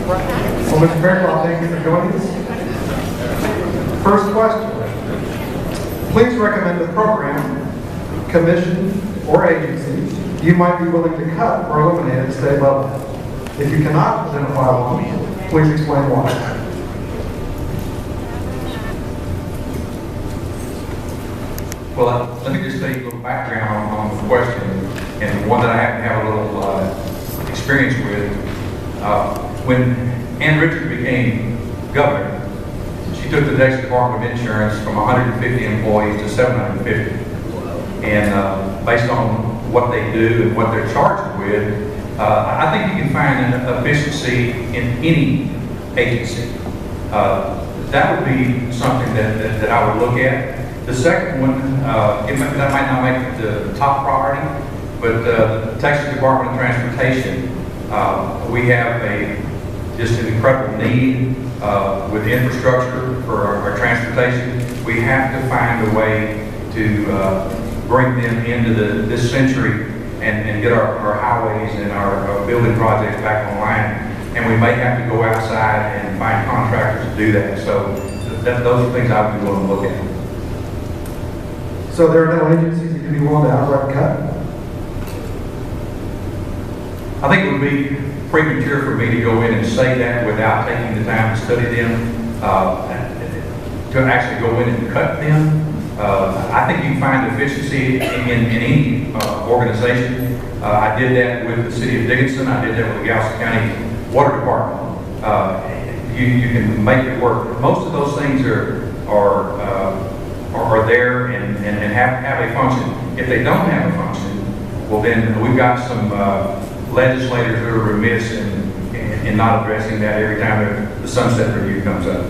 Well, Mr. Faircloth, thank you for joining us. First question. Please recommend a program, commission, or agency you might be willing to cut or eliminate at state level. If you cannot identify one, please explain why. Well, let me just tell you a little background on the question, and one that I happen to have a little experience with. When Ann Richards became governor, she took the Texas Department of Insurance from 150 employees to 750. And based on what they do and what they're charged with, I think you can find an efficiency in any agency. That would be something that I would look at. The second one, that might not make it the top priority, but the Texas Department of Transportation, we have just an incredible need with the infrastructure for our transportation. We have to find a way to bring them into this century and get our highways and our building projects back online. And we may have to go outside and find contractors to do that. So those are things I would be willing to look at. So there are no agencies that you'd be willing to outright cut? I think it would be premature for me to go in and say that without taking the time to study them, to actually go in and cut them. I think you can find efficiency in any organization. I did that with the city of Dickinson. I did that with the Galveston County Water Department. You can make it work. Most of those things are there and have a function. If they don't have a function, well then we've got some legislators who are remiss in not addressing that every time the sunset review comes up.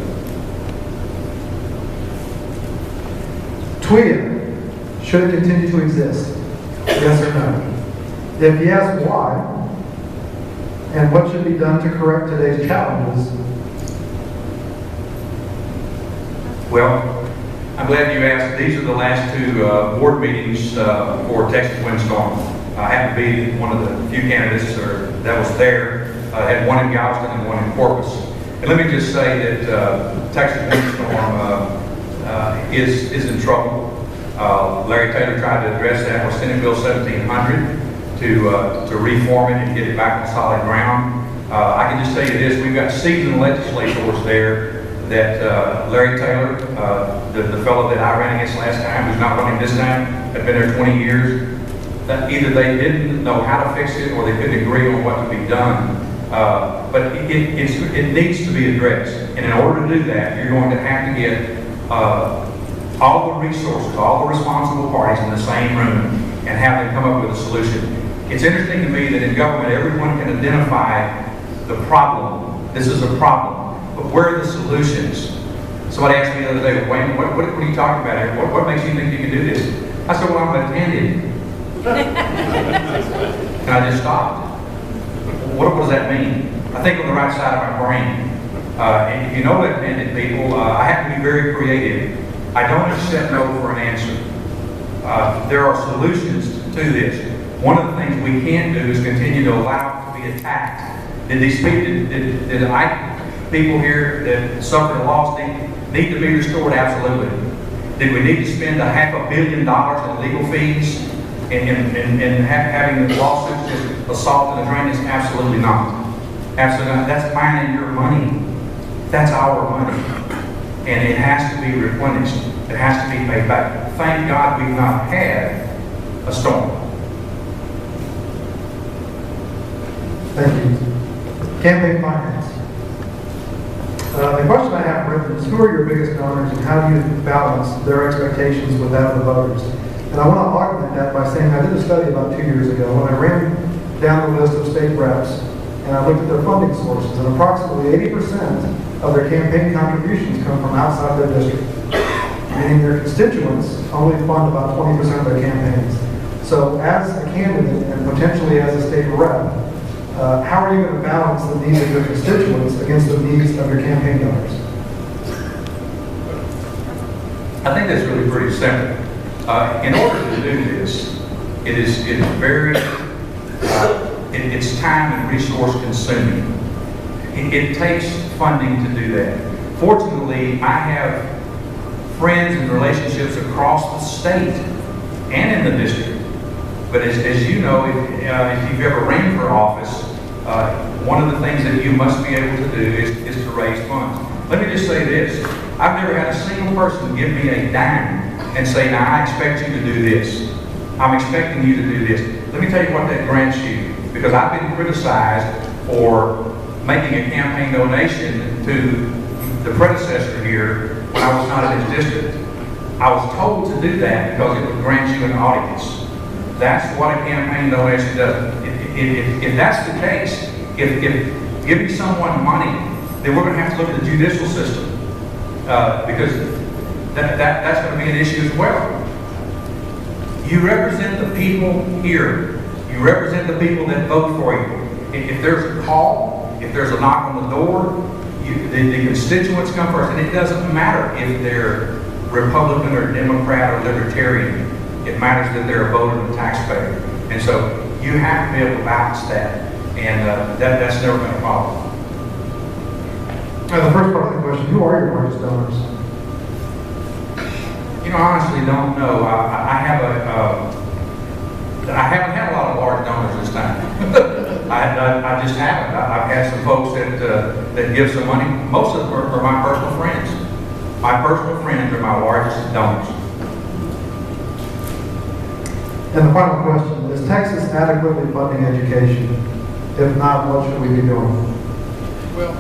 TWIA, should it continue to exist? Yes or no? If yes, why? And what should be done to correct today's challenges? Well, I'm glad you asked. These are the last two board meetings for Texas Windstorm. I happen to be one of the few candidates that was there. I had one in Galveston and one in Corpus. And let me just say that Texas Windstorm is in trouble. Larry Taylor tried to address that with Senate Bill 1700 to reform it and get it back on solid ground. I can just tell you this: we've got seasoned legislators there. That Larry Taylor, the fellow that I ran against last time, who's not running this time, had been there 20 years. That either they didn't know how to fix it or they couldn't agree on what to be done. But it needs to be addressed. And in order to do that, you're going to have to get all the resources, all the responsible parties in the same room and have them come up with a solution. It's interesting to me that in government, everyone can identify the problem. This is a problem. But where are the solutions? Somebody asked me the other day, Wayne, what are you talking about here? What makes you think you can do this? I said, well, I'm left-handed. And I just stopped. What does that mean? I think on the right side of my brain. And if you know left-handed people, I have to be very creative. I don't accept no for an answer. There are solutions to this. One of the things we can't do is continue to allow it to be attacked. Did these people here that suffered a loss need to be restored? Absolutely. Did we need to spend $500 million in legal fees and having the lawsuits just assault and drainage? Absolutely not. Absolutely not. That's mine and your money. That's our money. And it has to be replenished. It has to be paid back. Thank God we've not had a storm. Thank you. Campaign finance. The question I have written is, who are your biggest donors and how do you balance their expectations with that of the voters? And I want to augment that by saying I did a study about 2 years ago when I ran down the list of state reps and I looked at their funding sources, and approximately 80% of their campaign contributions come from outside their district, meaning their constituents only fund about 20% of their campaigns. So as a candidate and potentially as a state rep, how are you going to balance the needs of your constituents against the needs of your campaign donors? I think that's really pretty simple. In order to do this, it is very it's time and resource consuming. It takes funding to do that. Fortunately, I have friends and relationships across the state and in the district. But as you know, if you've ever ran for office, one of the things that you must be able to do is to raise funds. Let me just say this. I've never had a single person give me a dime and say, now I expect you to do this. I'm expecting you to do this. Let me tell you what that grants you. Because I've been criticized for making a campaign donation to the predecessor here when I was not in his district. I was told to do that because it would grant you an audience. That's what a campaign donation does. If that's the case, if giving someone money, then we're going to have to look at the judicial system because that's going to be an issue as well. You represent the people here. You represent the people that vote for you. If there's a call, if there's a knock on the door, the constituents come first. And it doesn't matter if they're Republican or Democrat or Libertarian. It matters that they're a voter and a taxpayer. And so you have to be able to balance that. And that's never been a problem. The first part of the question, who are your largest donors? You know, I honestly don't know. I haven't had a lot of large donors this time. I just haven't. I've had some folks that give some money. Most of them are my personal friends. My personal friends are my largest donors. And the final question, is Texas adequately funding education? If not, what should we be doing? Well,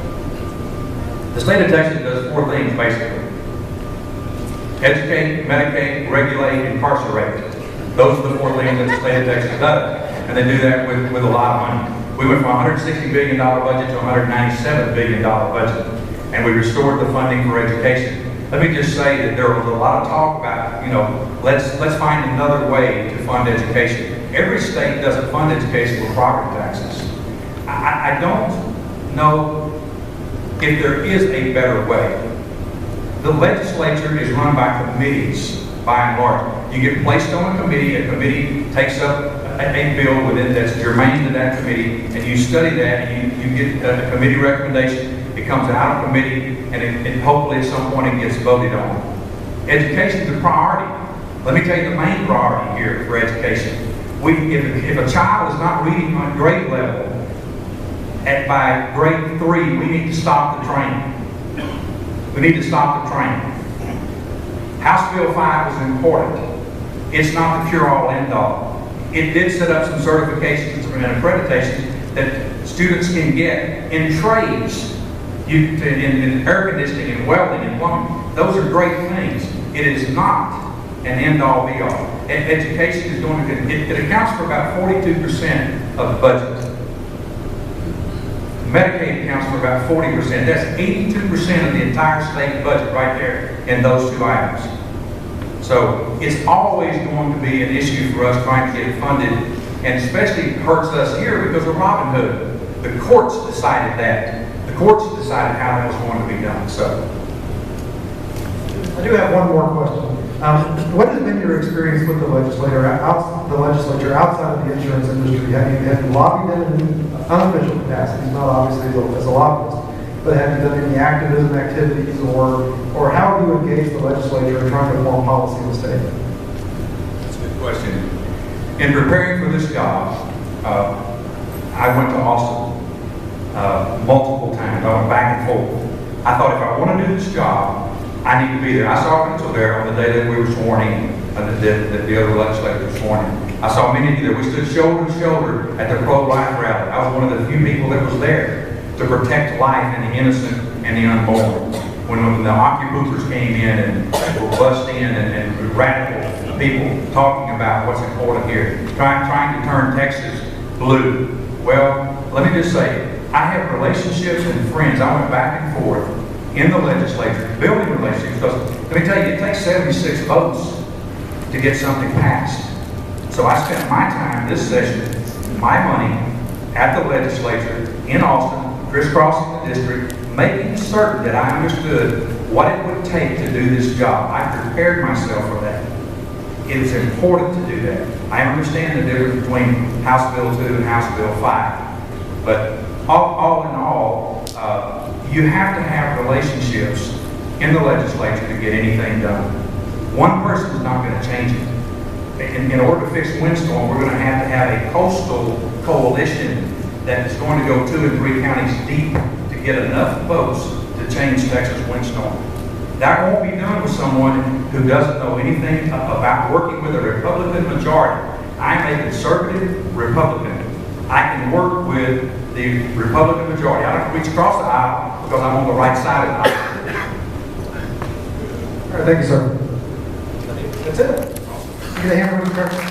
the state of Texas does four things basically. Educate, medicate, regulate, incarcerate. Those are the four things that the state of Texas does. And they do that with a lot of money. We went from a $160 billion budget to a $197 billion budget. And we restored the funding for education. Let me just say that there was a lot of talk about, you know, let's find another way to fund education. Every state doesn't fund education with property taxes. I don't know if there is a better way. The legislature is run by committees, by and large. You get placed on a committee takes up a bill within that's germane to that committee, and you study that, and you get a committee recommendation. It comes out of committee, and hopefully at some point it gets voted on. Education is a priority. Let me tell you the main priority here for education. If a child is not reading on grade level, by grade 3, we need to stop the train. We need to stop the train. House Bill 5 was important. It's not the cure-all, end-all. It did set up some certifications and accreditations that students can get in trades, in air conditioning and welding and plumbing. Those are great things. It is not an end-all, be-all. Education is going to, it accounts for about 42% of the budget. Medicaid accounts for about 40%. That's 82% of the entire state budget right there in those two items. So it's always going to be an issue for us trying to get funded, and especially hurts us here because of Robin Hood. The courts decided that. The courts decided how that was going to be done. So I do have one more question. What has been your experience with the legislature outside of the insurance industry? Have you lobbied them in unofficial capacities, not obviously as a lobbyist, but have you done any activism activities, or how have you engaged the legislature in trying to form policy in the state? That's a good question. In preparing for this job, I went to Austin multiple times. I went back and forth. I thought if I want to do this job, I need to be there. I saw Mitchell there on the day that we were sworn in, that the other legislators were sworn in. I saw many of you there. We stood shoulder to shoulder at the pro-life rally. I was one of the few people that was there to protect life and the innocent and the unborn. When the occupiers came in and were bussed in and radical people talking about what's important here, trying to turn Texas blue. Well, let me just say, I have relationships and friends. I went back and forth in the legislature, building relationships, because let me tell you, it takes 76 votes to get something passed. So I spent my time this session, my money, at the legislature in Austin, crisscrossing the district, making certain that I understood what it would take to do this job. I prepared myself for that. it is important to do that. I understand the difference between House Bill 2 and House Bill 5. But all in all, you have to have relationships in the legislature to get anything done. One person is not going to change it. In order to fix windstorm, we're going to have a coastal coalition that is going to go 2 and 3 counties deep to get enough votes to change Texas windstorm. That won't be done with someone who doesn't know anything about working with a Republican majority. I'm a conservative Republican. I can work with the Republican majority. I don't have to reach across the aisle because I'm on the right side of the aisle. All right, thank you, sir. That's it. Get a hand for the person.